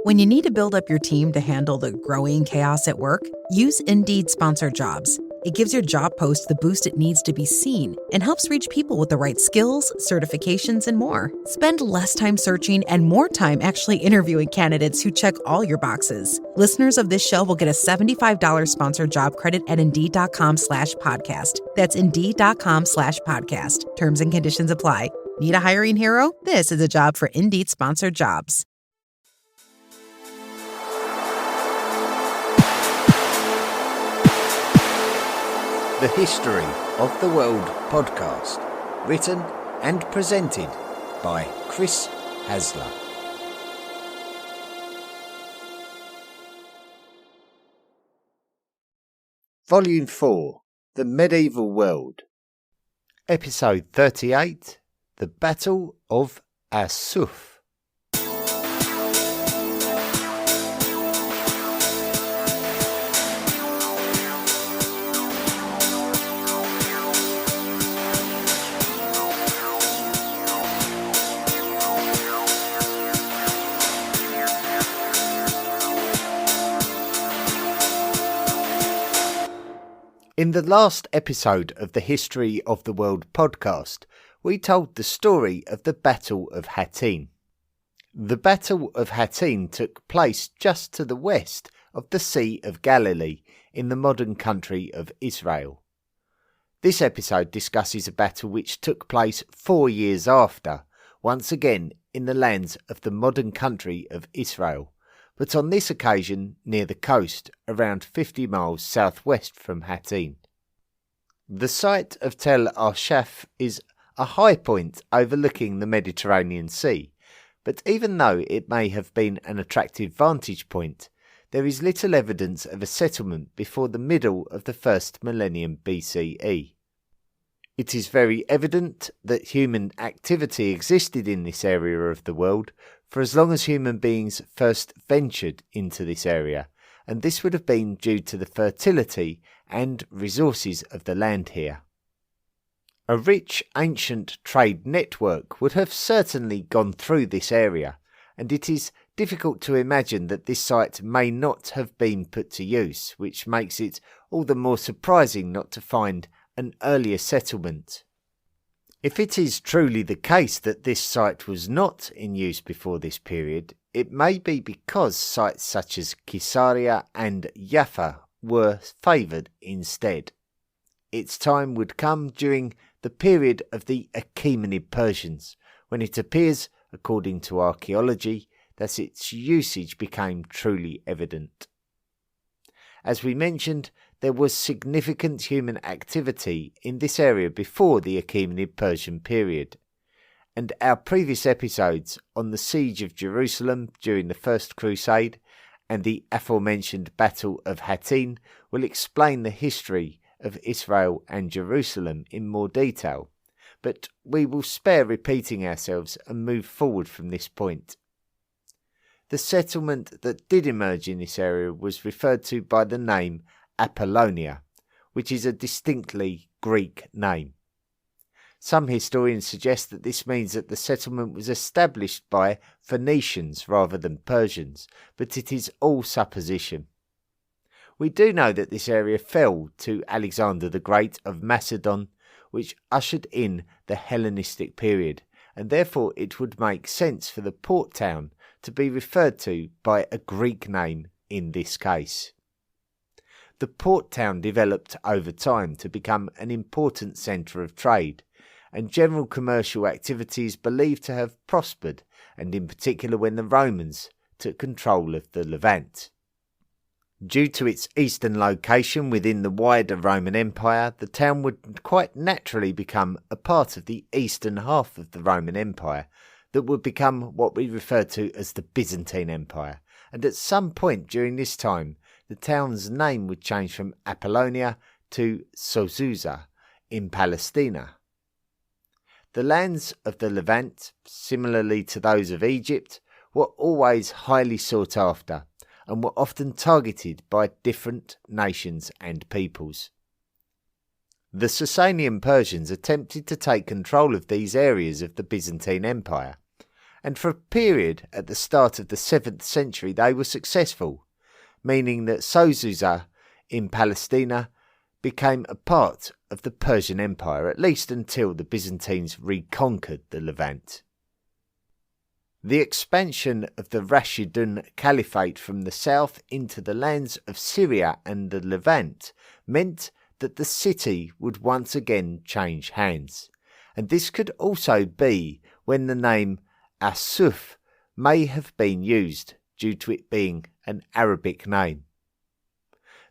When you need to build up your team to handle the growing chaos at work, use Indeed Sponsored Jobs. It gives your job post the boost it needs to be seen and helps reach people with the right skills, certifications, and more. Spend less time searching and more time actually interviewing candidates who check all your boxes. Listeners of this show will get a $75 sponsored job credit at Indeed.com/podcast. That's Indeed.com/podcast. Terms and conditions apply. Need a hiring hero? This is a job for Indeed Sponsored Jobs. The History of the World podcast, written and presented by Chris Hasler. Volume 4, The Medieval World. Episode 38, The Battle of Arsuf. In the last episode of the History of the World podcast, we told the story of the Battle of Hattin. The Battle of Hattin took place just to the west of the Sea of Galilee in the modern country of Israel. This episode discusses a battle which took place 4 years after, once again in the lands of the modern country of Israel, but on this occasion near the coast, around 50 miles southwest from Hattin. The site of Tel Arsuf is a high point overlooking the Mediterranean Sea, but even though it may have been an attractive vantage point, there is little evidence of a settlement before the middle of the first millennium BCE. It is very evident that human activity existed in this area of the world for as long as human beings first ventured into this area, and this would have been due to the fertility and resources of the land here. A rich ancient trade network would have certainly gone through this area, and it is difficult to imagine that this site may not have been put to use, which makes it all the more surprising not to find an earlier settlement. If it is truly the case that this site was not in use before this period, it may be because sites such as Caesarea and Jaffa were favoured instead. Its time would come during the period of the Achaemenid Persians, when it appears, according to archaeology, that its usage became truly evident. As we mentioned, there was significant human activity in this area before the Achaemenid Persian period, and our previous episodes on the siege of Jerusalem during the First Crusade and the aforementioned Battle of Hattin will explain the history of Israel and Jerusalem in more detail, but we will spare repeating ourselves and move forward from this point. The settlement that did emerge in this area was referred to by the name Apollonia, which is a distinctly Greek name. Some historians suggest that this means that the settlement was established by Phoenicians rather than Persians, but it is all supposition. We do know that this area fell to Alexander the Great of Macedon, which ushered in the Hellenistic period, and therefore it would make sense for the port town to be referred to by a Greek name in this case. The port town developed over time to become an important centre of trade, and general commercial activities believed to have prospered, and in particular when the Romans took control of the Levant. Due to its eastern location within the wider Roman Empire, the town would quite naturally become a part of the eastern half of the Roman Empire that would become what we refer to as the Byzantine Empire, and at some point during this time the town's name would change from Apollonia to Sozusa in Palestina. The lands of the Levant, similarly to those of Egypt, were always highly sought after and were often targeted by different nations and peoples. The Sasanian Persians attempted to take control of these areas of the Byzantine Empire, and for a period at the start of the 7th century they were successful, meaning that Sozusa in Palestina became a part of the Persian Empire, at least until the Byzantines reconquered the Levant. The expansion of the Rashidun Caliphate from the south into the lands of Syria and the Levant meant that the city would once again change hands, and this could also be when the name Arsuf may have been used due to it being an Arabic name.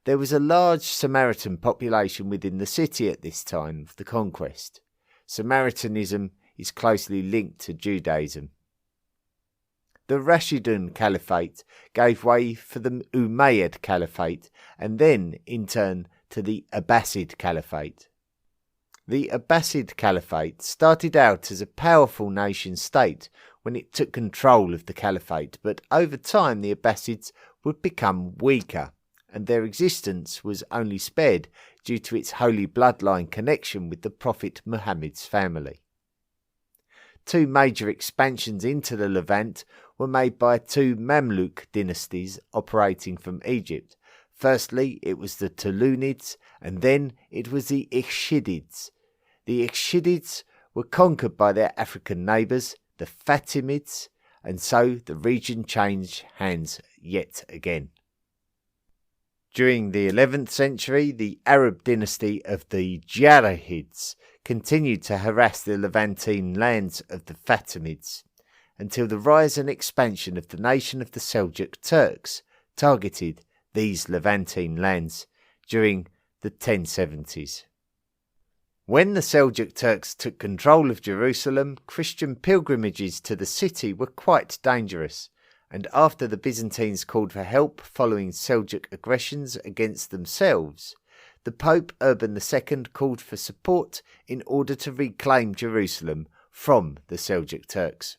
There was a large Samaritan population within the city at this time of the conquest. Samaritanism is closely linked to Judaism. The Rashidun Caliphate gave way for the Umayyad Caliphate and then, in turn, to the Abbasid Caliphate. The Abbasid Caliphate started out as a powerful nation-state when it took control of the Caliphate, but over time the Abbasids would become weaker, and their existence was only spared due to its holy bloodline connection with the Prophet Muhammad's family. Two major expansions into the Levant were made by two Mamluk dynasties operating from Egypt. Firstly, it was the Tulunids, and then it was the Ikhshidids. The Ikhshidids were conquered by their African neighbours, the Fatimids, and so the region changed hands yet again. During the 11th century, the Arab dynasty of the Jarahids continued to harass the Levantine lands of the Fatimids, until the rise and expansion of the nation of the Seljuk Turks targeted these Levantine lands during the 1070s. When the Seljuk Turks took control of Jerusalem, Christian pilgrimages to the city were quite dangerous, and after the Byzantines called for help following Seljuk aggressions against themselves, the Pope Urban II called for support in order to reclaim Jerusalem from the Seljuk Turks.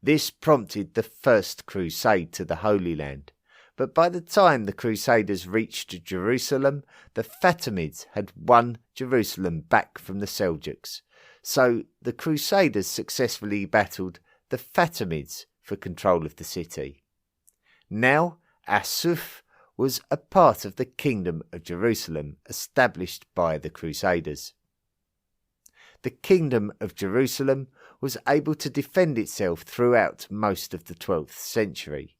This prompted the First Crusade to the Holy Land, but by the time the Crusaders reached Jerusalem, the Fatimids had won Jerusalem back from the Seljuks, so the Crusaders successfully battled the Fatimids for control of the city. Now, Arsuf was a part of the Kingdom of Jerusalem established by the Crusaders. The Kingdom of Jerusalem was able to defend itself throughout most of the 12th century.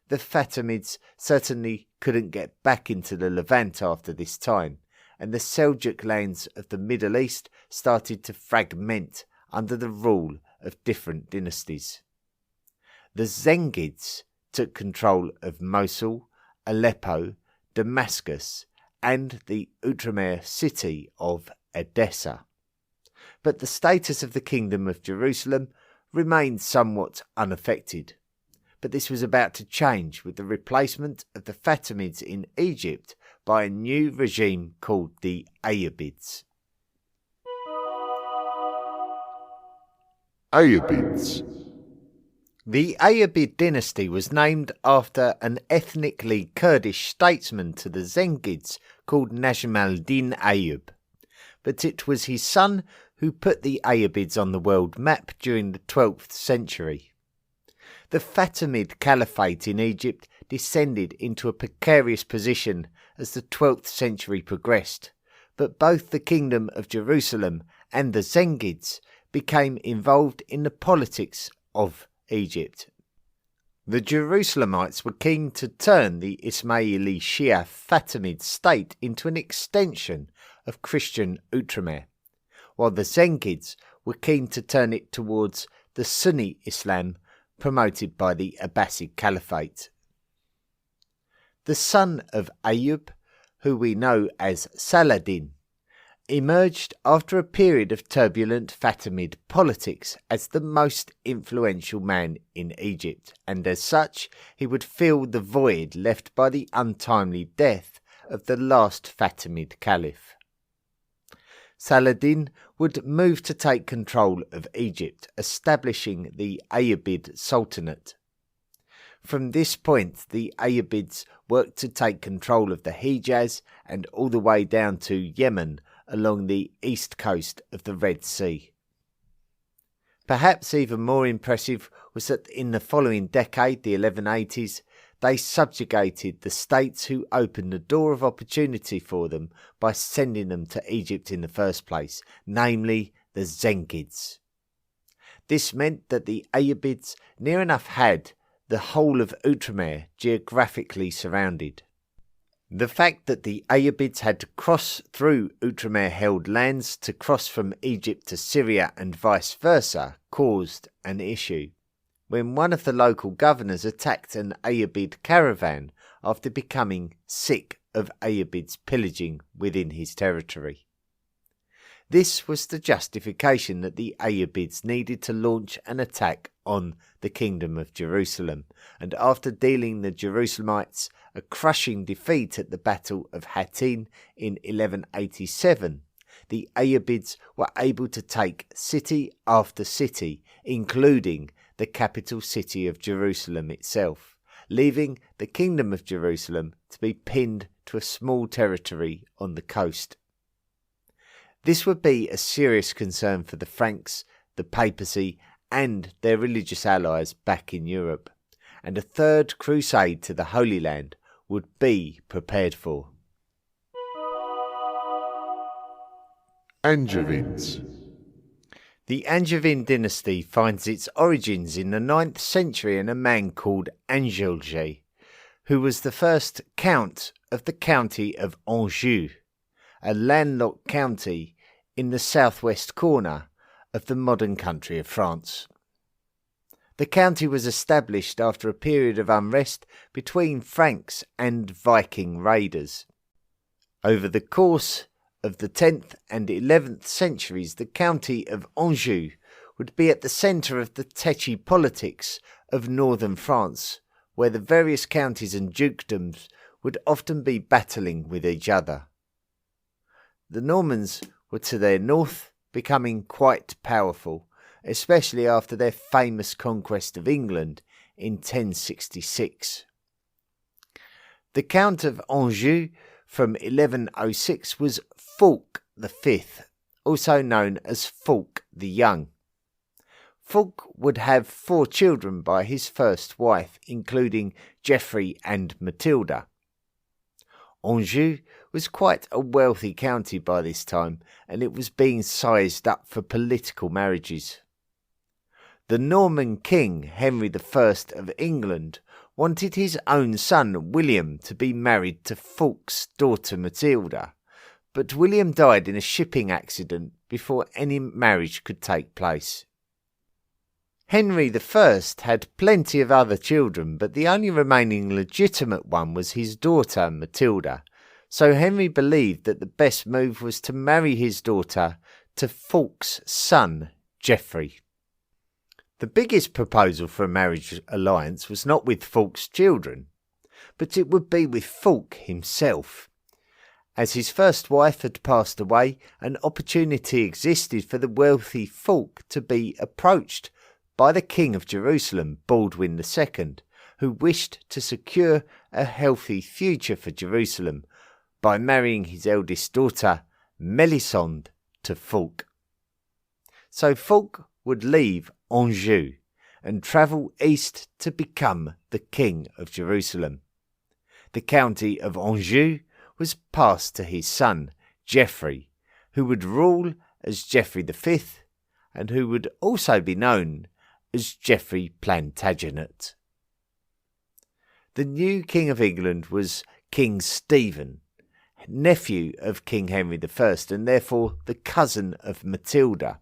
The Fatimids certainly couldn't get back into the Levant after this time, and the Seljuk lands of the Middle East started to fragment under the rule of different dynasties. The Zengids took control of Mosul, Aleppo, Damascus, and the Outremer city of Edessa. But the status of the Kingdom of Jerusalem remained somewhat unaffected. But this was about to change with the replacement of the Fatimids in Egypt by a new regime called the Ayyubids. Ayyubids. The Ayyubid dynasty was named after an ethnically Kurdish statesman to the Zengids called Najm al-Din Ayyub, but it was his son who put the Ayyubids on the world map during the 12th century. The Fatimid Caliphate in Egypt descended into a precarious position as the 12th century progressed, but both the Kingdom of Jerusalem and the Zengids became involved in the politics of Egypt. The Jerusalemites were keen to turn the Ismaili Shia Fatimid state into an extension of Christian Outremer, while the Zengids were keen to turn it towards the Sunni Islam promoted by the Abbasid Caliphate. The son of Ayyub, who we know as Saladin, emerged after a period of turbulent Fatimid politics as the most influential man in Egypt, and as such he would fill the void left by the untimely death of the last Fatimid Caliph. Saladin would move to take control of Egypt, establishing the Ayyubid Sultanate. From this point, the Ayyubids worked to take control of the Hejaz and all the way down to Yemen along the east coast of the Red Sea. Perhaps even more impressive was that in the following decade, the 1180s, they subjugated the states who opened the door of opportunity for them by sending them to Egypt in the first place, namely the Zengids. This meant that the Ayyubids near enough had the whole of Outremer geographically surrounded. The fact that the Ayyubids had to cross through Outremer-held lands to cross from Egypt to Syria and vice versa caused an issue, when one of the local governors attacked an Ayyubid caravan after becoming sick of Ayyubids pillaging within his territory. This was the justification that the Ayyubids needed to launch an attack on the Kingdom of Jerusalem, and after dealing the Jerusalemites a crushing defeat at the Battle of Hattin in 1187, the Ayyubids were able to take city after city, including the capital city of Jerusalem itself, leaving the Kingdom of Jerusalem to be pinned to a small territory on the coast. This would be a serious concern for the Franks, the papacy, and their religious allies back in Europe, and a third crusade to the Holy Land would be prepared for. Angevins. The Angevin dynasty finds its origins in the 9th century in a man called Angelge, who was the first count of the county of Anjou, a landlocked county in the southwest corner of the modern country of France. The county was established after a period of unrest between Franks and Viking raiders. Over the course of the 10th and 11th centuries, the county of Anjou would be at the centre of the tetchy politics of northern France, where the various counties and dukedoms would often be battling with each other. The Normans were to their north, becoming quite powerful, especially after their famous conquest of England in 1066. The Count of Anjou from 1106 was Fulk V, also known as Fulk the Young. Fulk would have 4 children by his first wife, including Geoffrey and Matilda. Anjou was quite a wealthy county by this time, and it was being sized up for political marriages. The Norman king, Henry I of England, wanted his own son, William, to be married to Fulk's daughter Matilda, but William died in a shipping accident before any marriage could take place. Henry I had plenty of other children, but the only remaining legitimate one was his daughter Matilda, so Henry believed that the best move was to marry his daughter to Fulk's son, Geoffrey. The biggest proposal for a marriage alliance was not with Fulk's children, but it would be with Fulk himself. As his first wife had passed away, an opportunity existed for the wealthy Fulk to be approached by the King of Jerusalem, Baldwin II, who wished to secure a healthy future for Jerusalem by marrying his eldest daughter, Melisande, to Fulk. So Fulk would leave Anjou and travel east to become the King of Jerusalem. The county of Anjou was passed to his son, Geoffrey, who would rule as Geoffrey V and who would also be known as Geoffrey Plantagenet. The new King of England was King Stephen, nephew of King Henry I and therefore the cousin of Matilda.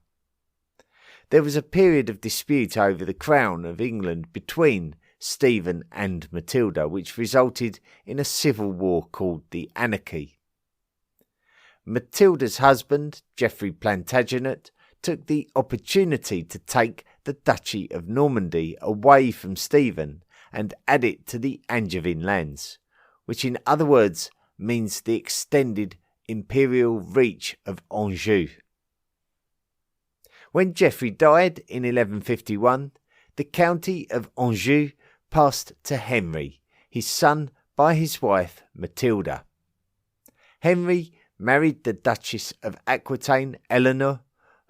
There was a period of dispute over the crown of England between Stephen and Matilda, which resulted in a civil war called the Anarchy. Matilda's husband, Geoffrey Plantagenet, took the opportunity to take the Duchy of Normandy away from Stephen and add it to the Angevin lands, which in other words means the extended imperial reach of Anjou. When Geoffrey died in 1151, the county of Anjou passed to Henry, his son by his wife Matilda. Henry married the Duchess of Aquitaine, Eleanor,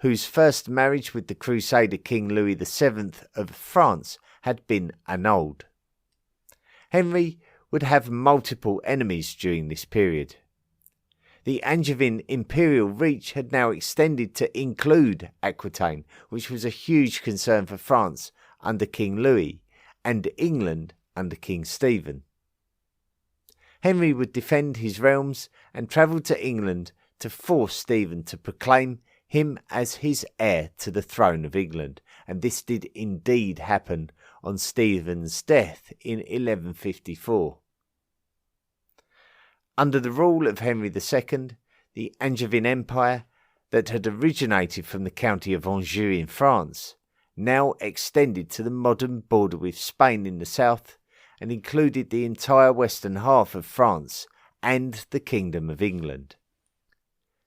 whose first marriage with the Crusader King Louis VII of France had been annulled. Henry would have multiple enemies during this period. The Angevin imperial reach had now extended to include Aquitaine, which was a huge concern for France under King Louis and England under King Stephen. Henry would defend his realms and travel to England to force Stephen to proclaim him as his heir to the throne of England, and this did indeed happen on Stephen's death in 1154. Under the rule of Henry II, the Angevin Empire, that had originated from the county of Anjou in France, now extended to the modern border with Spain in the south and included the entire western half of France and the Kingdom of England.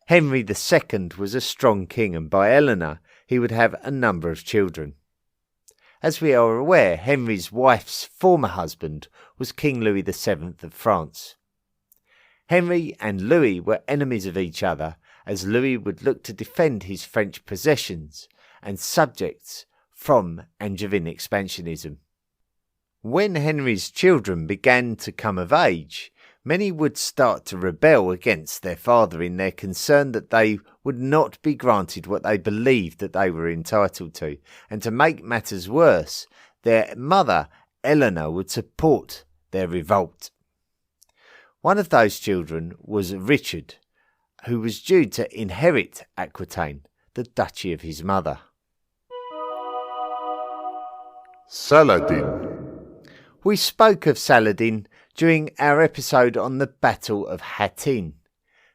Henry II was a strong king, and by Eleanor he would have a number of children. As we are aware, Henry's wife's former husband was King Louis VII of France. Henry and Louis were enemies of each other, as Louis would look to defend his French possessions and subjects from Angevin expansionism. When Henry's children began to come of age, many would start to rebel against their father in their concern that they would not be granted what they believed that they were entitled to, and to make matters worse, their mother, Eleanor, would support their revolt. One of those children was Richard, who was due to inherit Aquitaine, the duchy of his mother. Saladin. We spoke of Saladin during our episode on the Battle of Hattin.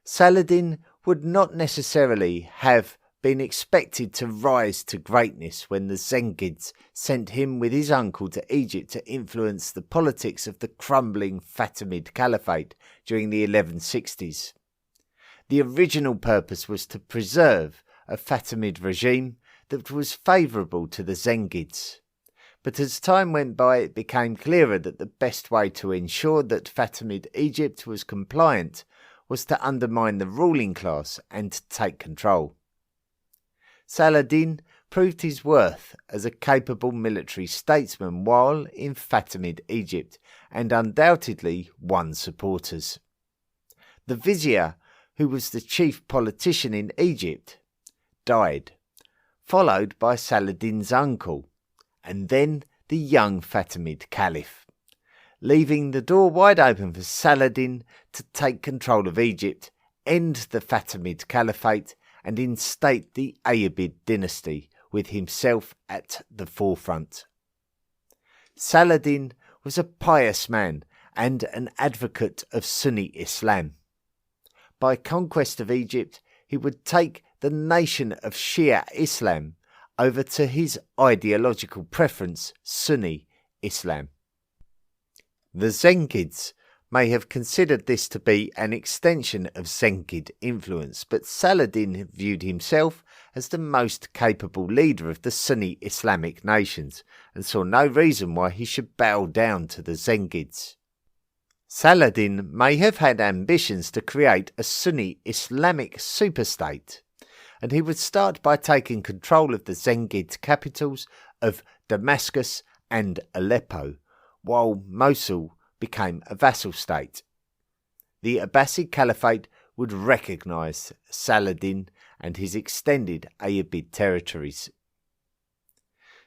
Saladin would not necessarily have been expected to rise to greatness when the Zengids sent him with his uncle to Egypt to influence the politics of the crumbling Fatimid Caliphate during the 1160s. The original purpose was to preserve a Fatimid regime that was favourable to the Zengids. But as time went by, it became clearer that the best way to ensure that Fatimid Egypt was compliant was to undermine the ruling class and to take control. Saladin proved his worth as a capable military statesman while in Fatimid Egypt, and undoubtedly won supporters. The vizier, who was the chief politician in Egypt, died, followed by Saladin's uncle, and then the young Fatimid Caliph, leaving the door wide open for Saladin to take control of Egypt, end the Fatimid Caliphate, and instate the Ayyubid dynasty with himself at the forefront. Saladin was a pious man and an advocate of Sunni Islam. By conquest of Egypt, he would take the nation of Shia Islam over to his ideological preference, Sunni Islam. The Zengids may have considered this to be an extension of Zengid influence, but Saladin viewed himself as the most capable leader of the Sunni Islamic nations and saw no reason why he should bow down to the Zengids. Saladin may have had ambitions to create a Sunni Islamic superstate, and he would start by taking control of the Zengid capitals of Damascus and Aleppo, while Mosul became a vassal state. The Abbasid Caliphate would recognise Saladin and his extended Ayyubid territories.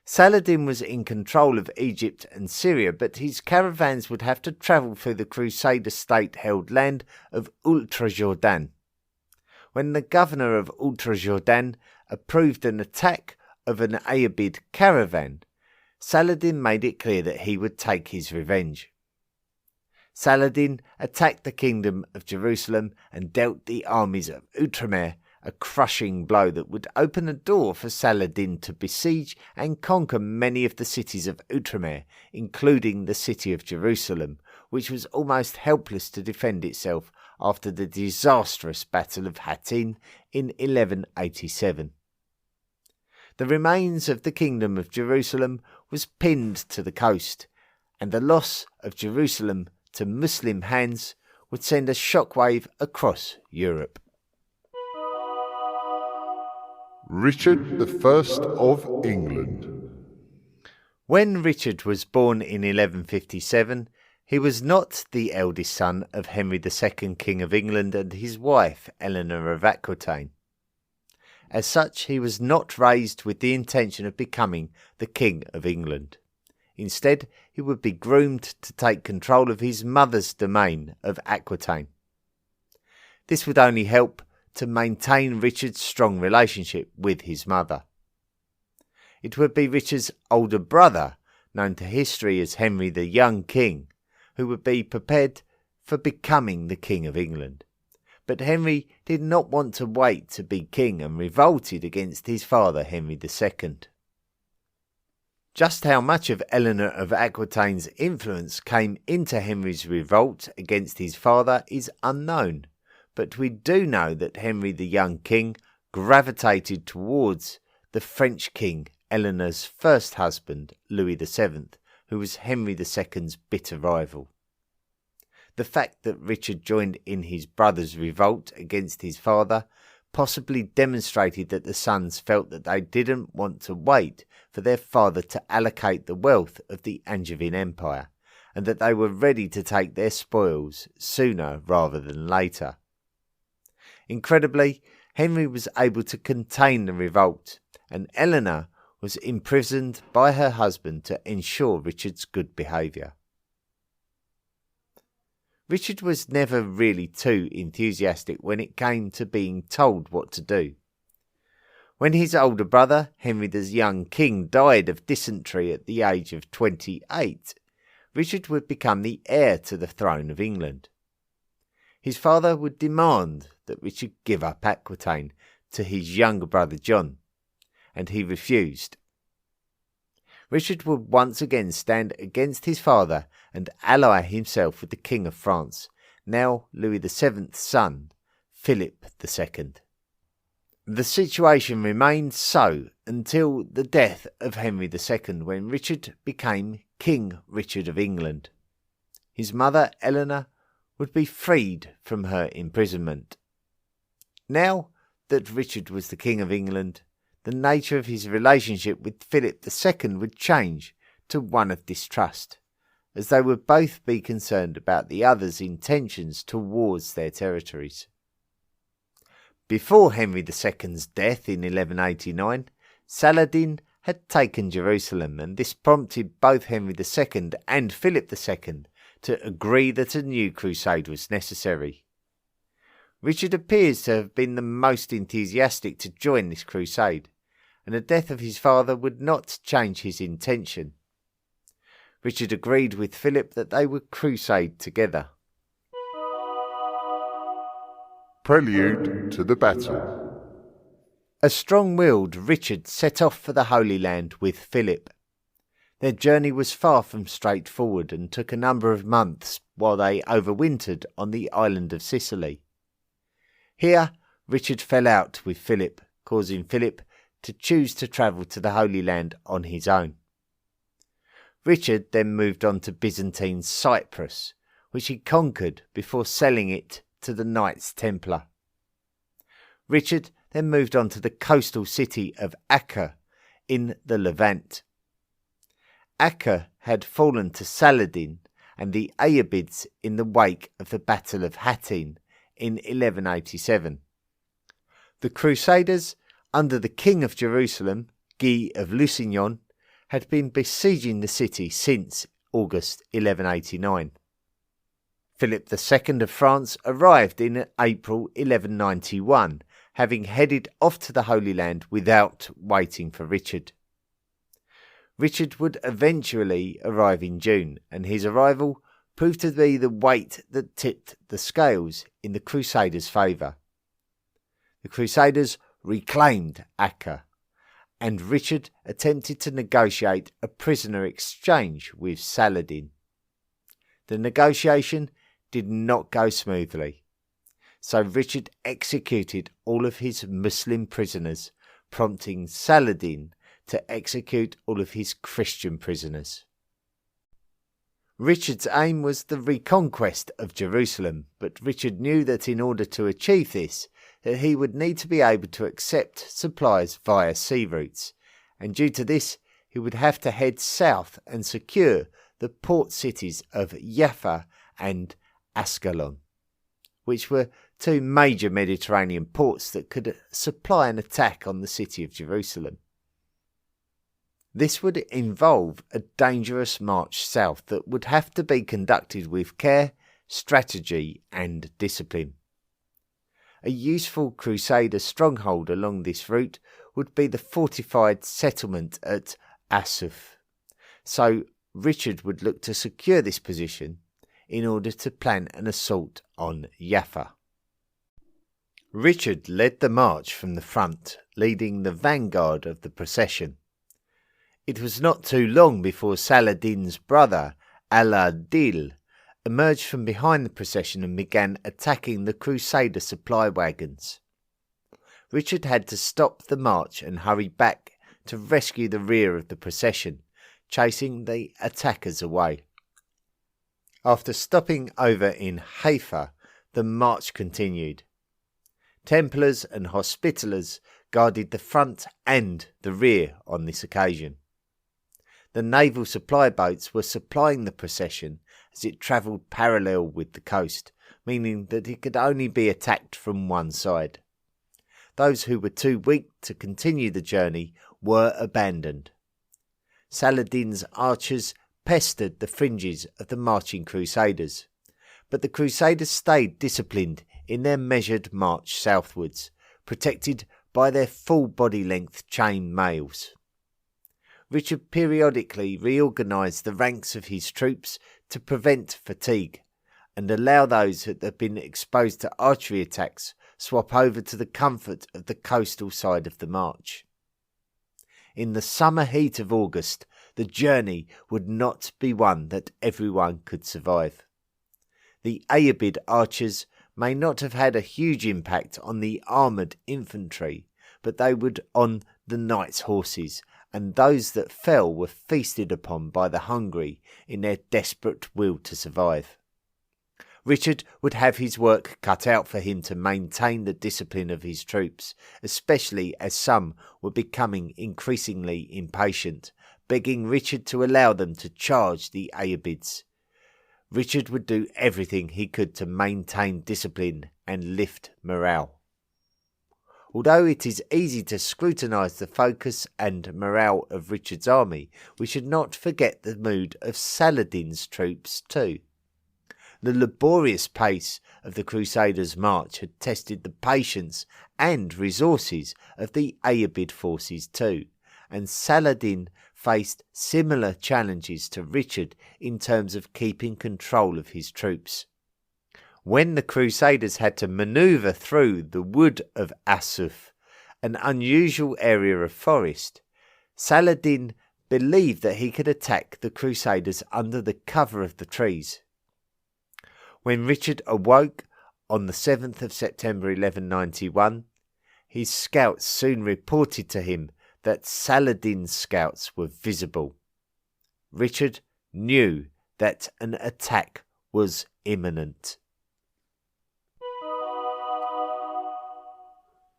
Saladin was in control of Egypt and Syria, but his caravans would have to travel through the Crusader state-held land of Ultra-Jordan. When the governor of Ultra-Jordan approved an attack of an Ayyubid caravan, Saladin made it clear that he would take his revenge. Saladin attacked the kingdom of Jerusalem and dealt the armies of Outremer a crushing blow that would open a door for Saladin to besiege and conquer many of the cities of Outremer, including the city of Jerusalem, which was almost helpless to defend itself after the disastrous Battle of Hattin in 1187. The remains of the kingdom of Jerusalem was pinned to the coast, and the loss of Jerusalem to Muslim hands would send a shockwave across Europe. Richard I of England. When Richard was born in 1157, he was not the eldest son of Henry II, King of England, and his wife, Eleanor of Aquitaine. As such, he was not raised with the intention of becoming the King of England. Instead, he would be groomed to take control of his mother's domain of Aquitaine. This would only help to maintain Richard's strong relationship with his mother. It would be Richard's older brother, known to history as Henry the Young King, who would be prepared for becoming the King of England. But Henry did not want to wait to be king and revolted against his father Henry II. Just how much of Eleanor of Aquitaine's influence came into Henry's revolt against his father is unknown, but we do know that Henry the Young King gravitated towards the French king Eleanor's first husband, Louis VII, who was Henry II's bitter rival. The fact that Richard joined in his brother's revolt against his father possibly demonstrated that the sons felt that they didn't want to wait for their father to allocate the wealth of the Angevin Empire, and that they were ready to take their spoils sooner rather than later. Incredibly, Henry was able to contain the revolt, and Eleanor was imprisoned by her husband to ensure Richard's good behaviour. Richard was never really too enthusiastic when it came to being told what to do. When his older brother, Henry the Young King, died of dysentery at the age of 28, Richard would become the heir to the throne of England. His father would demand that Richard give up Aquitaine to his younger brother John, and he refused. Richard would once again stand against his father and ally himself with the King of France, now Louis VII's son, Philip II. The situation remained so until the death of Henry II, when Richard became King Richard of England. His mother, Eleanor, would be freed from her imprisonment. Now that Richard was the King of England, the nature of his relationship with Philip II would change to one of distrust, as they would both be concerned about the other's intentions towards their territories. Before Henry II's death in 1189, Saladin had taken Jerusalem, and this prompted both Henry II and Philip II to agree that a new crusade was necessary. Richard appears to have been the most enthusiastic to join this crusade, and the death of his father would not change his intention. Richard agreed with Philip that they would crusade together. Prelude to the battle. A strong-willed Richard set off for the Holy Land with Philip. Their journey was far from straightforward and took a number of months while they overwintered on the island of Sicily. Here, Richard fell out with Philip, causing Philip to choose to travel to the Holy Land on his own. Richard then moved on to Byzantine Cyprus, which he conquered before selling it to the Knights Templar. Richard then moved on to the coastal city of Acre in the Levant. Acre had fallen to Saladin and the Ayyubids in the wake of the Battle of Hattin in 1187. The Crusaders, under the King of Jerusalem, Guy of Lusignan, had been besieging the city since August 1189. Philip II of France arrived in April 1191, having headed off to the Holy Land without waiting for Richard. Richard would eventually arrive in June, and his arrival proved to be the weight that tipped the scales in the Crusaders' favour. The Crusaders reclaimed Acre, and Richard attempted to negotiate a prisoner exchange with Saladin. The negotiation did not go smoothly, so Richard executed all of his Muslim prisoners, prompting Saladin to execute all of his Christian prisoners. Richard's aim was the reconquest of Jerusalem, but Richard knew that in order to achieve this, that he would need to be able to accept supplies via sea routes, and due to this he would have to head south and secure the port cities of Jaffa and Ascalon, which were two major Mediterranean ports that could supply an attack on the city of Jerusalem. This would involve a dangerous march south that would have to be conducted with care, strategy and discipline. A useful Crusader stronghold along this route would be the fortified settlement at Arsuf, so Richard would look to secure this position in order to plan an assault on Jaffa. Richard led the march from the front, leading the vanguard of the procession. It was not too long before Saladin's brother, Al-Adil, emerged from behind the procession and began attacking the Crusader supply wagons. Richard had to stop the march and hurry back to rescue the rear of the procession, chasing the attackers away. After stopping over in Haifa, the march continued. Templars and Hospitallers guarded the front and the rear on this occasion. The naval supply boats were supplying the procession as it travelled parallel with the coast, meaning that it could only be attacked from one side. Those who were too weak to continue the journey were abandoned. Saladin's archers pestered the fringes of the marching Crusaders, but the Crusaders stayed disciplined in their measured march southwards, protected by their full body-length chain mails. Richard periodically reorganised the ranks of his troops to prevent fatigue and allow those that had been exposed to archery attacks swap over to the comfort of the coastal side of the march. In the summer heat of August, the journey would not be one that everyone could survive. The Ayyubid archers may not have had a huge impact on the armoured infantry, but they would on the knights' horses, and those that fell were feasted upon by the hungry in their desperate will to survive. Richard would have his work cut out for him to maintain the discipline of his troops, especially as some were becoming increasingly impatient, begging Richard to allow them to charge the Ayyubids. Richard would do everything he could to maintain discipline and lift morale. Although it is easy to scrutinise the focus and morale of Richard's army, we should not forget the mood of Saladin's troops too. The laborious pace of the Crusaders' march had tested the patience and resources of the Ayyubid forces too, and Saladin faced similar challenges to Richard in terms of keeping control of his troops. When the Crusaders had to manoeuvre through the wood of Arsuf, an unusual area of forest, Saladin believed that he could attack the Crusaders under the cover of the trees. When Richard awoke on the 7th of September 1191, his scouts soon reported to him that Saladin's scouts were visible. Richard knew that an attack was imminent.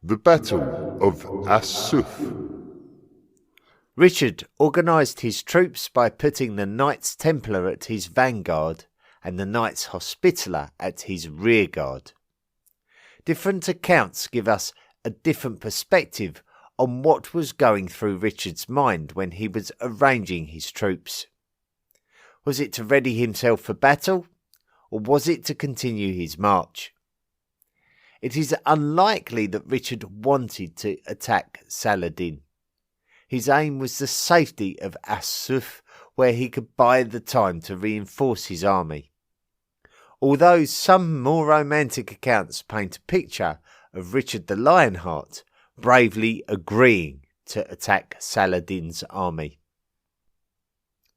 The Battle of Arsuf. Richard organised his troops by putting the Knights Templar at his vanguard and the Knights Hospitaller at his rearguard. Different accounts give us a different perspective on what was going through Richard's mind when he was arranging his troops. Was it to ready himself for battle, or was it to continue his march? It is unlikely that Richard wanted to attack Saladin. His aim was the safety of Arsuf, where he could buy the time to reinforce his army. Although some more romantic accounts paint a picture of Richard the Lionheart bravely agreeing to attack Saladin's army.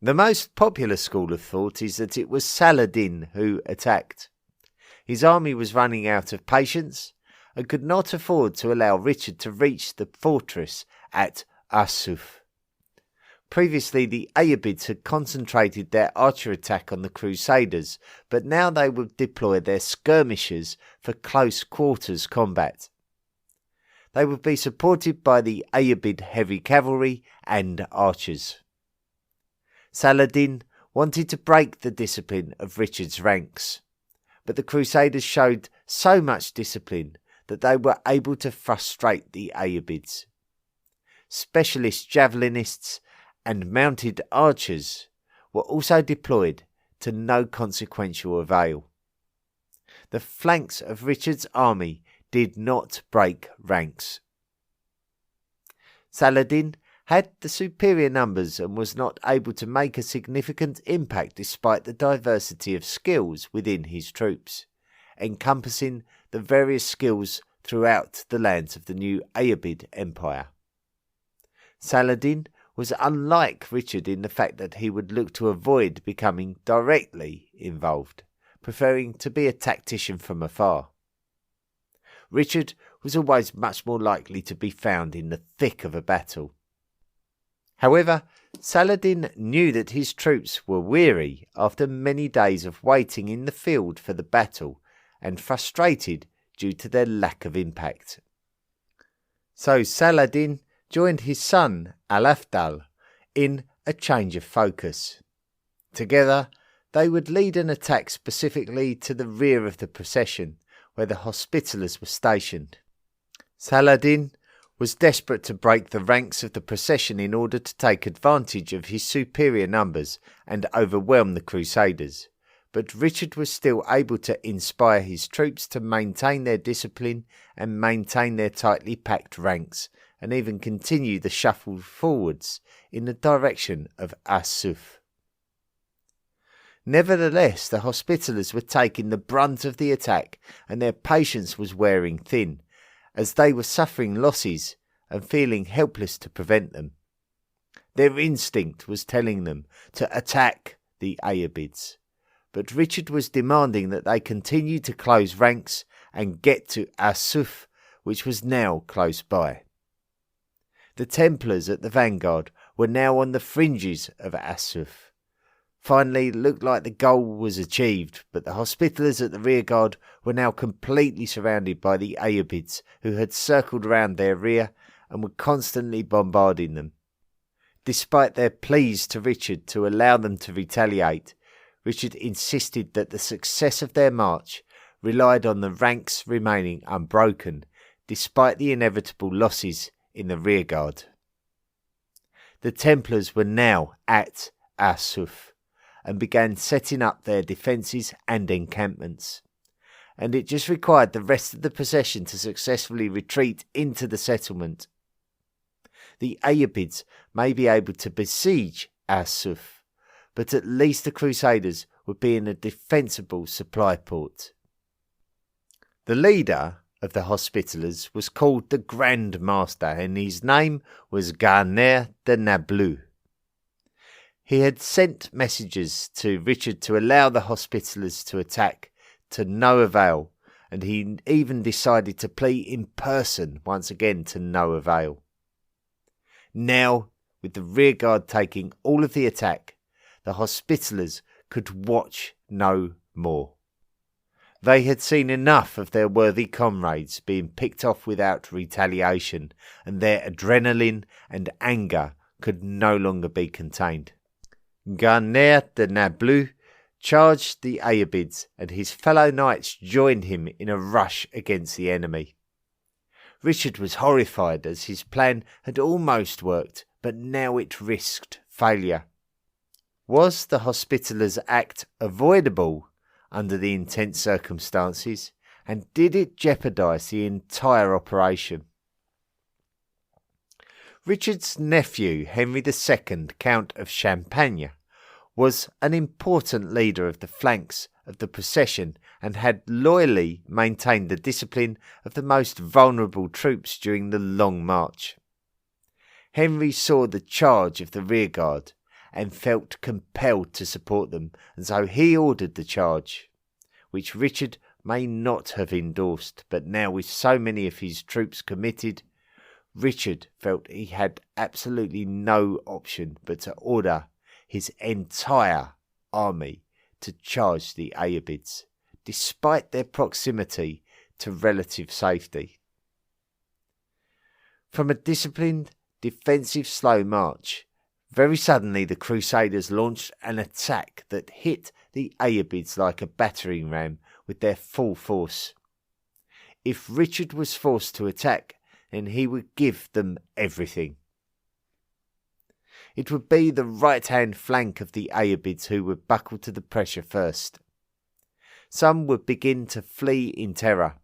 The most popular school of thought is that it was Saladin who attacked. His army was running out of patience and could not afford to allow Richard to reach the fortress at Arsuf. Previously, the Ayyubids had concentrated their archer attack on the Crusaders, but now they would deploy their skirmishers for close quarters combat. they would be supported by the Ayyubid heavy cavalry and archers. Saladin wanted to break the discipline of Richard's ranks, but the Crusaders showed so much discipline that they were able to frustrate the Ayyubids. Specialist javelinists and mounted archers were also deployed to no consequential avail. The flanks of Richard's army did not break ranks. Saladin had the superior numbers and was not able to make a significant impact despite the diversity of skills within his troops, encompassing the various skills throughout the lands of the new Ayyubid Empire. Saladin was unlike Richard in the fact that he would look to avoid becoming directly involved, preferring to be a tactician from afar. Richard was always much more likely to be found in the thick of a battle. However, Saladin knew that his troops were weary after many days of waiting in the field for the battle and frustrated due to their lack of impact. So Saladin joined his son Al-Afdal in a change of focus. Together, they would lead an attack specifically to the rear of the procession, where the Hospitallers were stationed. Saladin was desperate to break the ranks of the procession in order to take advantage of his superior numbers and overwhelm the Crusaders, but Richard was still able to inspire his troops to maintain their discipline and maintain their tightly packed ranks, and even continue the shuffle forwards in the direction of Arsuf. Nevertheless, the Hospitallers were taking the brunt of the attack, and their patience was wearing thin, as they were suffering losses and feeling helpless to prevent them. Their instinct was telling them to attack the Ayyubids, but Richard was demanding that they continue to close ranks and get to Arsuf, which was now close by. The Templars at the vanguard were now on the fringes of Arsuf. Finally, it looked like the goal was achieved, but the Hospitallers at the rearguard were now completely surrounded by the Ayyubids, who had circled around their rear and were constantly bombarding them. Despite their pleas to Richard to allow them to retaliate, Richard insisted that the success of their march relied on the ranks remaining unbroken, despite the inevitable losses in the rearguard. The Templars were now at Arsuf, and began setting up their defences and encampments, and it just required the rest of the procession to successfully retreat into the settlement. The Ayyubids may be able to besiege Arsuf, but at least the Crusaders would be in a defensible supply port. The leader of the Hospitallers was called the Grand Master, and his name was Lionheart and Saladin. He had sent messages to Richard to allow the Hospitallers to attack, to no avail, and he even decided to plead in person once again to no avail. Now, with the rearguard taking all of the attack, the Hospitallers could watch no more. They had seen enough of their worthy comrades being picked off without retaliation, and their adrenaline and anger could no longer be contained. Lionheart and Saladin charged the Ayyubids, and his fellow knights joined him in a rush against the enemy. Richard was horrified as his plan had almost worked, but now it risked failure. Was the Hospitallers' act avoidable under the intense circumstances, and did it jeopardise the entire operation? Richard's nephew, Henry II, Count of Champagne, was an important leader of the flanks of the procession and had loyally maintained the discipline of the most vulnerable troops during the long march. Henry saw the charge of the rearguard and felt compelled to support them, and so he ordered the charge, which Richard may not have endorsed, but now with so many of his troops committed, Richard felt he had absolutely no option but to order his entire army to charge the Ayyubids, despite their proximity to relative safety. From a disciplined, defensive slow march, very suddenly the Crusaders launched an attack that hit the Ayyubids like a battering ram with their full force. If Richard was forced to attack, then he would give them everything. It would be the right-hand flank of the Ayyubids who would buckle to the pressure first. Some would begin to flee in terror,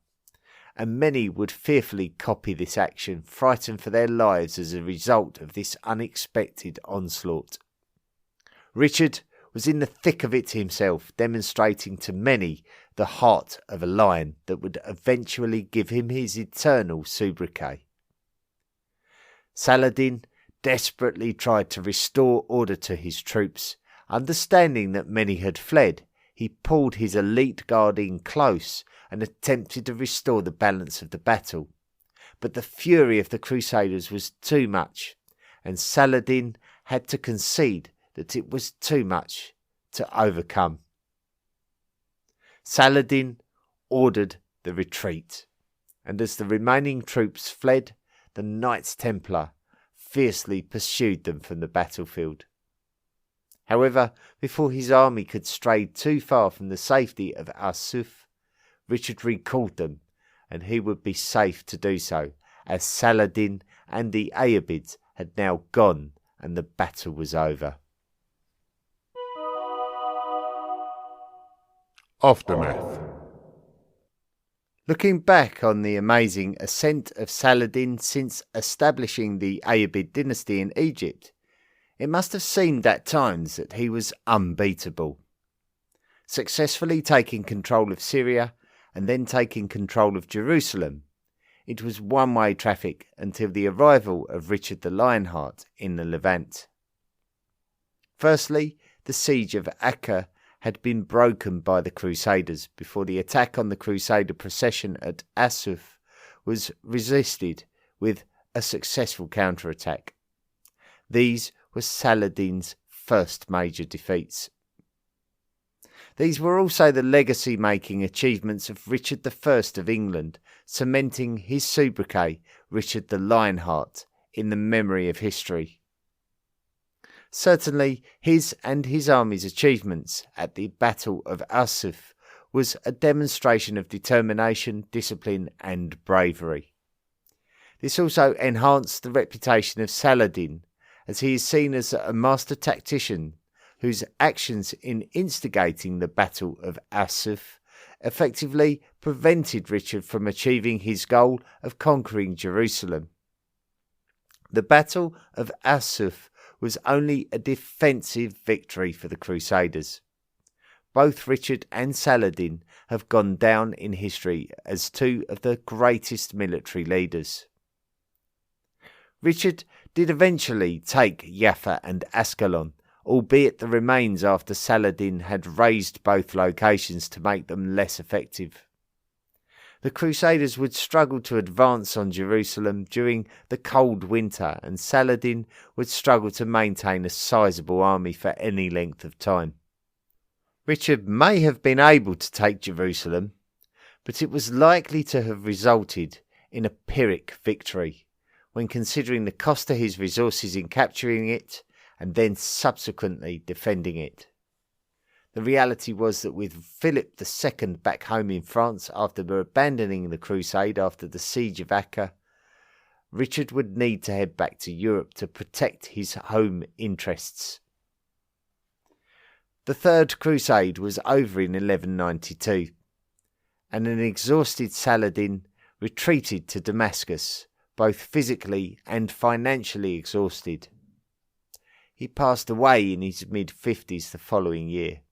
and many would fearfully copy this action, frightened for their lives as a result of this unexpected onslaught. Richard was in the thick of it himself, demonstrating to many the heart of a lion that would eventually give him his eternal sobriquet. Saladin desperately tried to restore order to his troops. Understanding that many had fled, he pulled his elite guard in close and attempted to restore the balance of the battle. But the fury of the Crusaders was too much, and Saladin had to concede that it was too much to overcome. Saladin ordered the retreat, and as the remaining troops fled, the Knights Templar fiercely pursued them from the battlefield. However, before his army could stray too far from the safety of Arsuf, Richard recalled them, and he would be safe to do so, as Saladin and the Ayyubids had now gone and the battle was over. Aftermath. Looking back on the amazing ascent of Saladin since establishing the Ayyubid dynasty in Egypt, it must have seemed at times that he was unbeatable. Successfully taking control of Syria and then taking control of Jerusalem, it was one-way traffic until the arrival of Richard the Lionheart in the Levant. Firstly, the siege of Acre had been broken by the Crusaders before the attack on the Crusader procession at Arsuf was resisted with a successful counterattack. These were Saladin's first major defeats. These were also the legacy-making achievements of Richard I of England, cementing his sobriquet Richard the Lionheart in the memory of history. Certainly, his and his army's achievements at the Battle of Arsuf was a demonstration of determination, discipline and bravery. This also enhanced the reputation of Saladin, as he is seen as a master tactician whose actions in instigating the Battle of Arsuf effectively prevented Richard from achieving his goal of conquering Jerusalem. The Battle of Arsuf was only a defensive victory for the Crusaders. Both Richard and Saladin have gone down in history as two of the greatest military leaders. Richard did eventually take Jaffa and Ascalon, albeit the remains after Saladin had razed both locations to make them less effective. The Crusaders would struggle to advance on Jerusalem during the cold winter, and Saladin would struggle to maintain a sizable army for any length of time. Richard may have been able to take Jerusalem, but it was likely to have resulted in a Pyrrhic victory, when considering the cost to his resources in capturing it and then subsequently defending it. The reality was that with Philip II back home in France after abandoning the crusade after the siege of Acre, Richard would need to head back to Europe to protect his home interests. The Third Crusade was over in 1192, and an exhausted Saladin retreated to Damascus, both physically and financially exhausted. He passed away in his mid-50s the following year.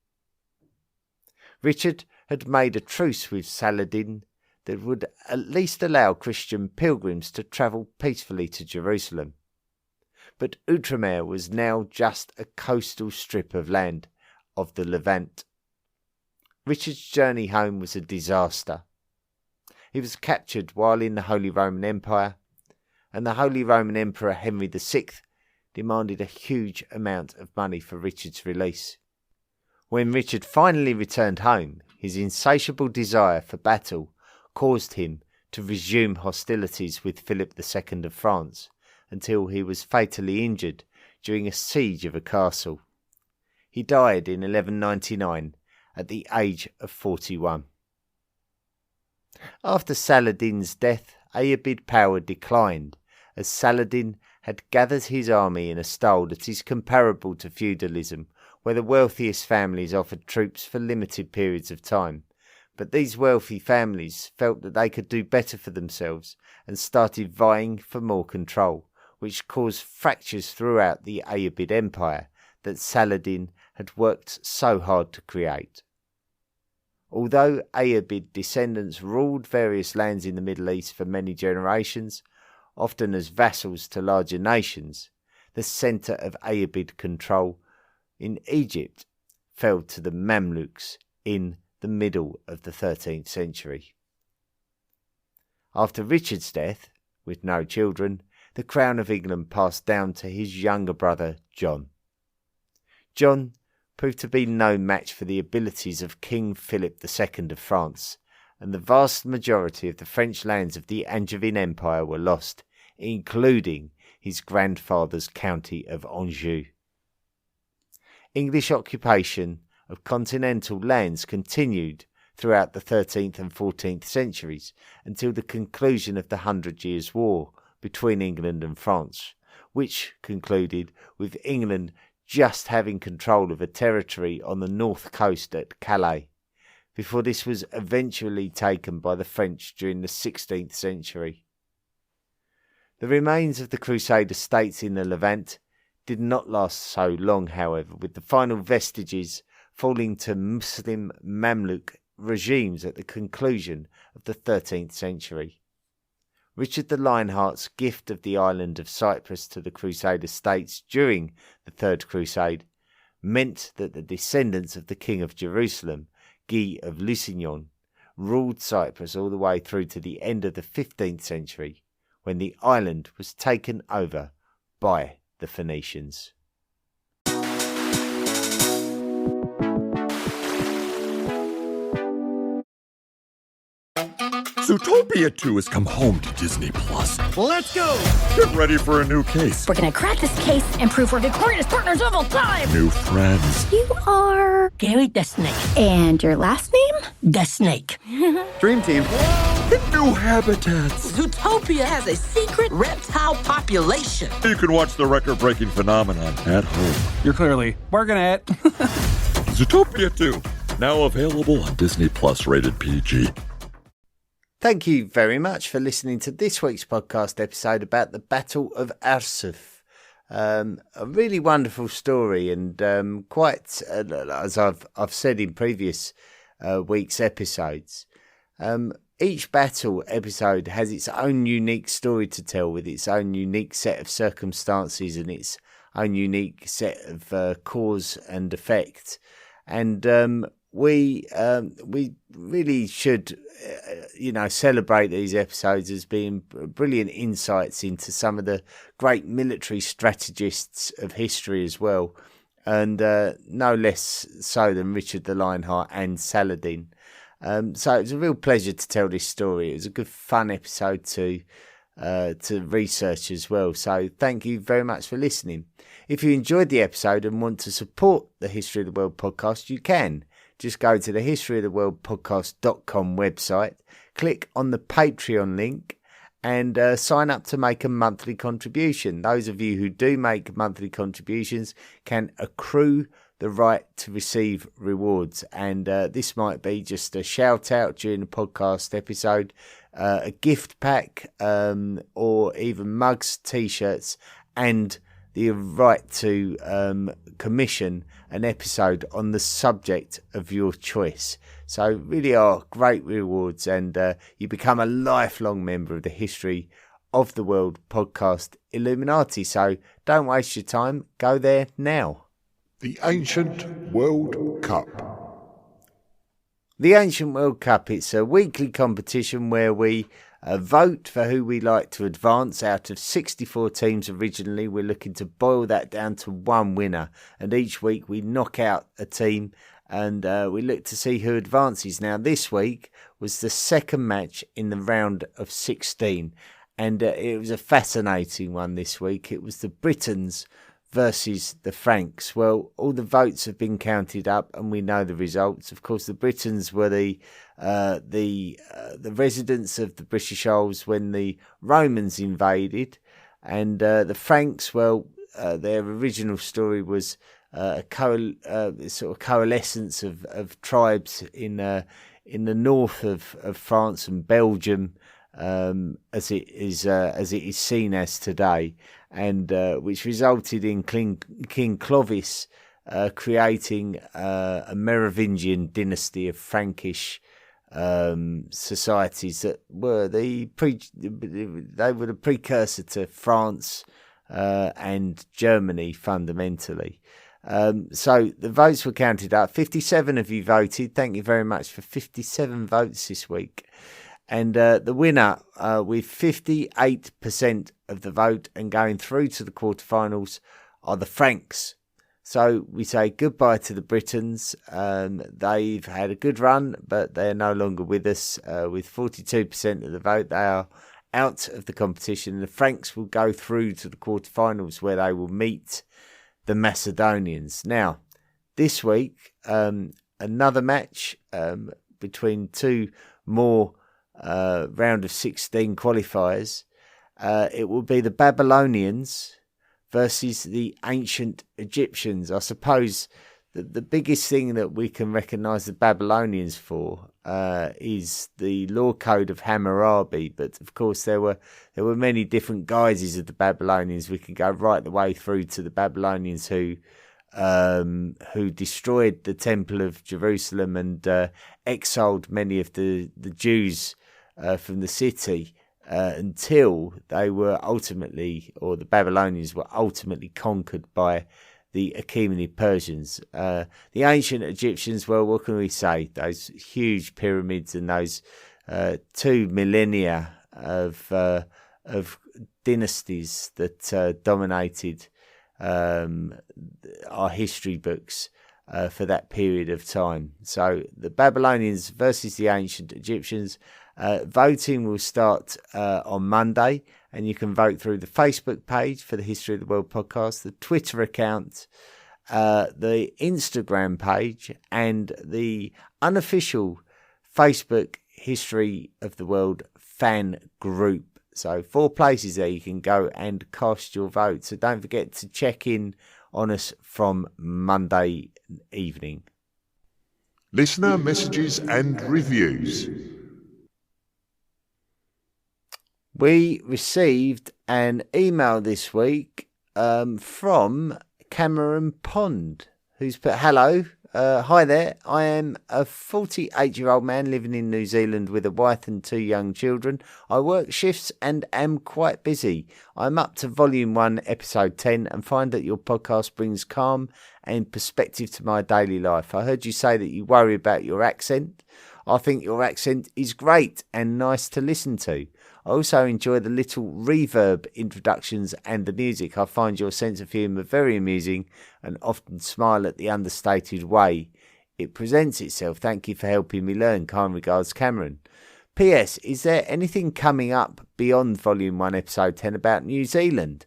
Richard had made a truce with Saladin that would at least allow Christian pilgrims to travel peacefully to Jerusalem. But Outremer was now just a coastal strip of land of the Levant. Richard's journey home was a disaster. He was captured while in the Holy Roman Empire, and the Holy Roman Emperor Henry VI demanded a huge amount of money for Richard's release. When Richard finally returned home, his insatiable desire for battle caused him to resume hostilities with Philip II of France until he was fatally injured during a siege of a castle. He died in 1199 at the age of 41. After Saladin's death, Ayyubid power declined, as Saladin had gathered his army in a style that is comparable to feudalism, where the wealthiest families offered troops for limited periods of time. But these wealthy families felt that they could do better for themselves and started vying for more control, which caused fractures throughout the Ayyubid Empire that Saladin had worked so hard to create. Although Ayyubid descendants ruled various lands in the Middle East for many generations, often as vassals to larger nations, the centre of Ayyubid control in Egypt fell to the Mamluks in the middle of the 13th century. After Richard's death, with no children, the crown of England passed down to his younger brother John. John proved to be no match for the abilities of King Philip II of France, and the vast majority of the French lands of the Angevin Empire were lost, including his grandfather's county of Anjou. English occupation of continental lands continued throughout the 13th and 14th centuries until the conclusion of the 100 Years' War between England and France, which concluded with England just having control of a territory on the north coast at Calais, before this was eventually taken by the French during the 16th century. The remains of the Crusader states in the Levant did not last so long, however, with the final vestiges falling to Muslim Mamluk regimes at the conclusion of the 13th century. Richard the Lionheart's gift of the island of Cyprus to the Crusader states during the Third Crusade meant that the descendants of the King of Jerusalem, Guy of Lusignan, ruled Cyprus all the way through to the end of the 15th century, when the island was taken over by the Phoenicians. Zootopia 2 has come home to Disney+. Let's go! Get ready for a new case. We're gonna crack this case and prove we're the greatest partners of all time! New friends. You are... Gary the Snake. And your last name? The Snake. Dream Team. And new habitats. Zootopia has a secret reptile population. You can watch the record-breaking phenomenon at home. You're clearly working it. Zootopia 2, now available on Disney+, rated PG. Thank you very much for listening to this week's podcast episode about the Battle of Arsuf. A really wonderful story, and quite as I've said in previous week's episodes. Each battle episode has its own unique story to tell, with its own unique set of circumstances and its own unique set of cause and effect. And we really should, celebrate these episodes as being brilliant insights into some of the great military strategists of history as well, and no less so than Richard the Lionheart and Saladin. So it was a real pleasure to tell this story. It was a good, fun episode to research as well. So thank you very much for listening. If you enjoyed the episode and want to support the History of the World podcast, you can. Just go to the historyoftheworldpodcast.com website, click on the Patreon link, and sign up to make a monthly contribution. Those of you who do make monthly contributions can accrue the right to receive rewards, and this might be just a shout out during the podcast episode, a gift pack, or even mugs, t-shirts, and the right to commission an episode on the subject of your choice. So really are great rewards, and you become a lifelong member of the History of the World podcast Illuminati. So don't waste your time, go there now. The Ancient World Cup. The Ancient World Cup, it's a weekly competition where we vote for who we like to advance. Out of 64 teams originally, we're looking to boil that down to one winner, and each week we knock out a team and we look to see who advances. Now, this week was the second match in the round of 16, and it was a fascinating one this week. It was the Britons versus the Franks. Well, all the votes have been counted up, and we know the results. Of course, the Britons were the residents of the British Isles when the Romans invaded, and the Franks, well, their original story was a sort of coalescence of tribes in the north of France and Belgium, as it is seen as today, and which resulted in King Clovis creating a Merovingian dynasty of Frankish societies that were they were the precursor to France and Germany fundamentally. So the votes were counted up. 57 of you voted. Thank you very much for 57 votes this week. And the winner with 58% of the vote and going through to the quarterfinals are the Franks. So we say goodbye to the Britons. They've had a good run, but they're no longer with us. With 42% of the vote, they are out of the competition. The Franks will go through to the quarterfinals where they will meet the Macedonians. Now, this week, another match between two more round of 16 qualifiers. It will be the Babylonians versus the ancient Egyptians. I suppose the biggest thing that we can recognise the Babylonians for is the law code of Hammurabi. But of course, there were many different guises of the Babylonians. We can go right the way through to the Babylonians who destroyed the Temple of Jerusalem and exiled many of the Jews from the city. Until they were ultimately, or the Babylonians were ultimately conquered by the Achaemenid Persians. The ancient Egyptians, well, what can we say? Those huge pyramids and those 2 millennia of dynasties that dominated our history books for that period of time. So the Babylonians versus the ancient Egyptians. Voting will start on Monday, and you can vote through the Facebook page for the History of the World podcast, the Twitter account, the Instagram page, and the unofficial Facebook History of the World fan group. So 4 places there you can go and cast your vote. So don't forget to check in on us from Monday evening. Listener messages and reviews. We received an email this week from Cameron Pond, who's put, hello, hi there. I am a 48-year-old man living in New Zealand with a wife and 2 young children. I work shifts and am quite busy. I'm up to Volume 1, Episode 10, and find that your podcast brings calm and perspective to my daily life. I heard you say that you worry about your accent. I think your accent is great and nice to listen to. I also enjoy the little reverb introductions and the music. I find your sense of humour very amusing and often smile at the understated way it presents itself. Thank you for helping me learn. Kind regards, Cameron. P.S. Is there anything coming up beyond Volume 1, Episode 10 about New Zealand?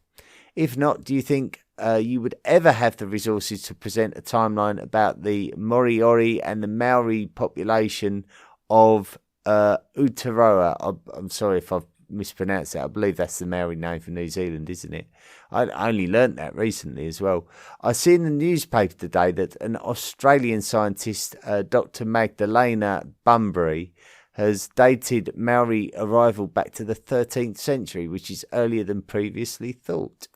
If not, do you think you would ever have the resources to present a timeline about the Moriori and the Maori population of Aotearoa? I'm sorry if I've mispronounced that. I believe that's the Maori name for New Zealand, isn't it? I only learnt that recently as well. I see in the newspaper today that an Australian scientist, Dr. Magdalena Bunbury, has dated Maori arrival back to the 13th century, which is earlier than previously thought.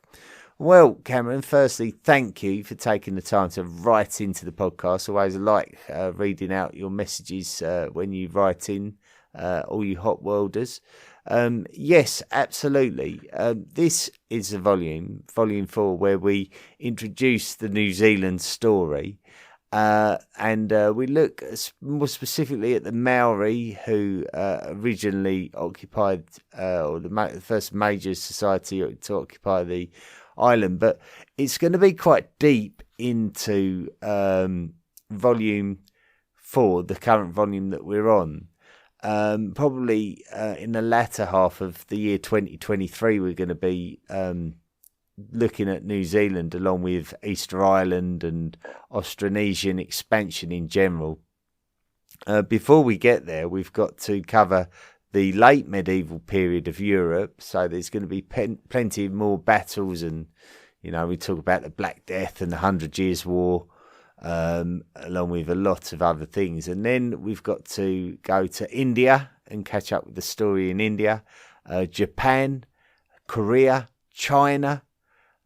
Well, Cameron, firstly, thank you for taking the time to write into the podcast. I always like reading out your messages when you write in, all you hot worlders. Yes, absolutely. This is the volume 4, where we introduce the New Zealand story. And we look more specifically at the Maori, who originally occupied, or the first major society to occupy the island. But it's going to be quite deep into volume 4, the current volume that we're on. Probably in the latter half of the year 2023, we're going to be looking at New Zealand along with Easter Island and Austronesian expansion in general. Before we get there, we've got to cover the late medieval period of Europe. So there's going to be plenty more battles, and we talk about the Black Death and the 100 Years' War, along with a lot of other things. And then we've got to go to India and catch up with the story in India, Japan, Korea, China,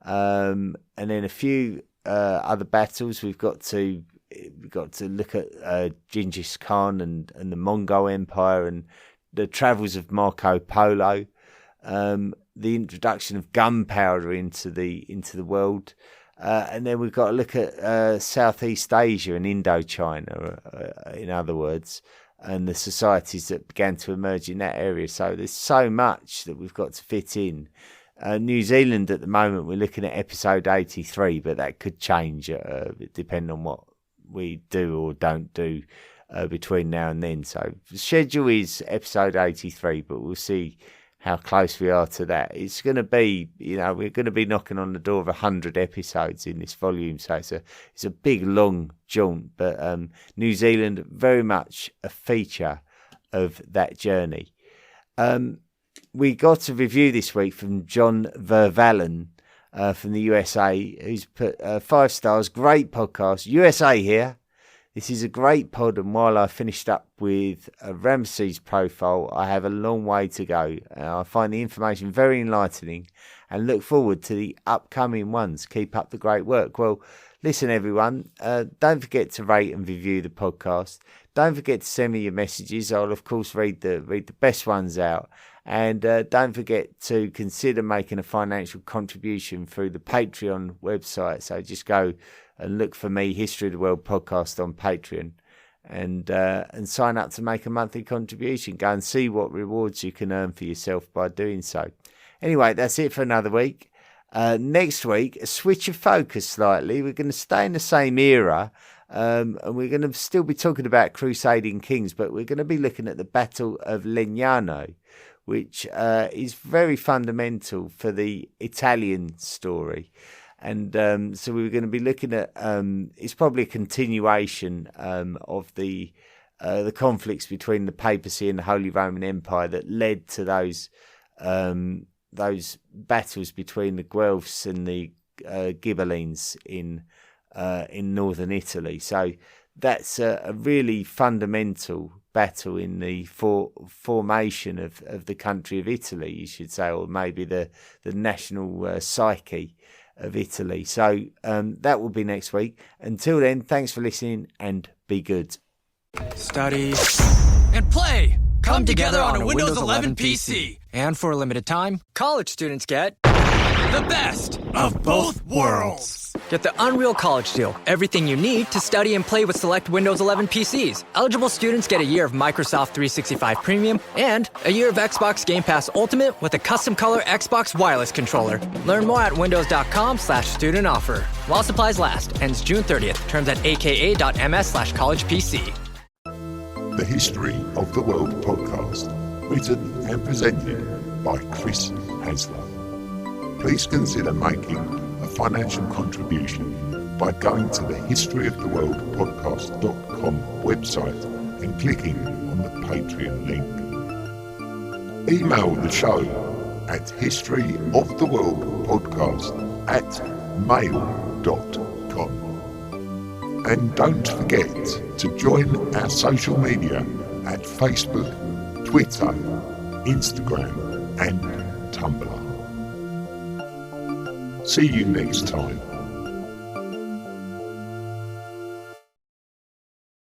and then a few other battles. We've got to look at Genghis Khan and the Mongol Empire and the travels of Marco Polo, the introduction of gunpowder into the world, and then we've got to look at Southeast Asia and Indochina, in other words, and the societies that began to emerge in that area. So there's so much that we've got to fit in. New Zealand at the moment, we're looking at episode 83, but that could change depending on what we do or don't do between now and then. So the schedule is episode 83, but we'll see how close we are to that. It's going to be, we're going to be knocking on the door of 100 episodes in this volume. So it's a big, long jaunt, but New Zealand very much a feature of that journey. We got a review this week from John Vervallen from the USA, who's put 5 stars. Great podcast. USA here. This is a great pod, and while I finished up with a Ramses profile, I have a long way to go. I find the information very enlightening and look forward to the upcoming ones. Keep up the great work. Well, listen, everyone, don't forget to rate and review the podcast. Don't forget to send me your messages. I'll, of course, read the best ones out. And don't forget to consider making a financial contribution through the Patreon website. So just go and look for me, History of the World Podcast, on Patreon, and sign up to make a monthly contribution. Go and see what rewards you can earn for yourself by doing so. Anyway, that's it for another week. Next week, a switch of focus slightly. We're going to stay in the same era, and we're going to still be talking about crusading kings, but we're going to be looking at the Battle of Legnano, which is very fundamental for the Italian story. And so we were going to be looking at, it's probably a continuation of the conflicts between the papacy and the Holy Roman Empire that led to those battles between the Guelphs and the Ghibellines in northern Italy. So that's a really fundamental battle in the formation of the country of Italy, you should say, or maybe the national psyche of Italy. So that will be next week. Until then, thanks for listening and be good. Study and play come together on a Windows 11 PC. And for a limited time, college students get the best of both worlds. Get the Unreal College Deal. Everything you need to study and play with select Windows 11 PCs. Eligible students get a year of Microsoft 365 Premium and a year of Xbox Game Pass Ultimate with a custom color Xbox wireless controller. Learn more at windows.com/student offer. While supplies last. Ends June 30th. Terms at aka.ms/collegepc. The History of the World podcast, written and presented by Chris Hasler. Please consider making a financial contribution by going to the historyoftheworldpodcast.com website and clicking on the Patreon link. Email the show at historyoftheworldpodcast@mail.com. And don't forget to join our social media at Facebook, Twitter, Instagram and Tumblr. See you next time.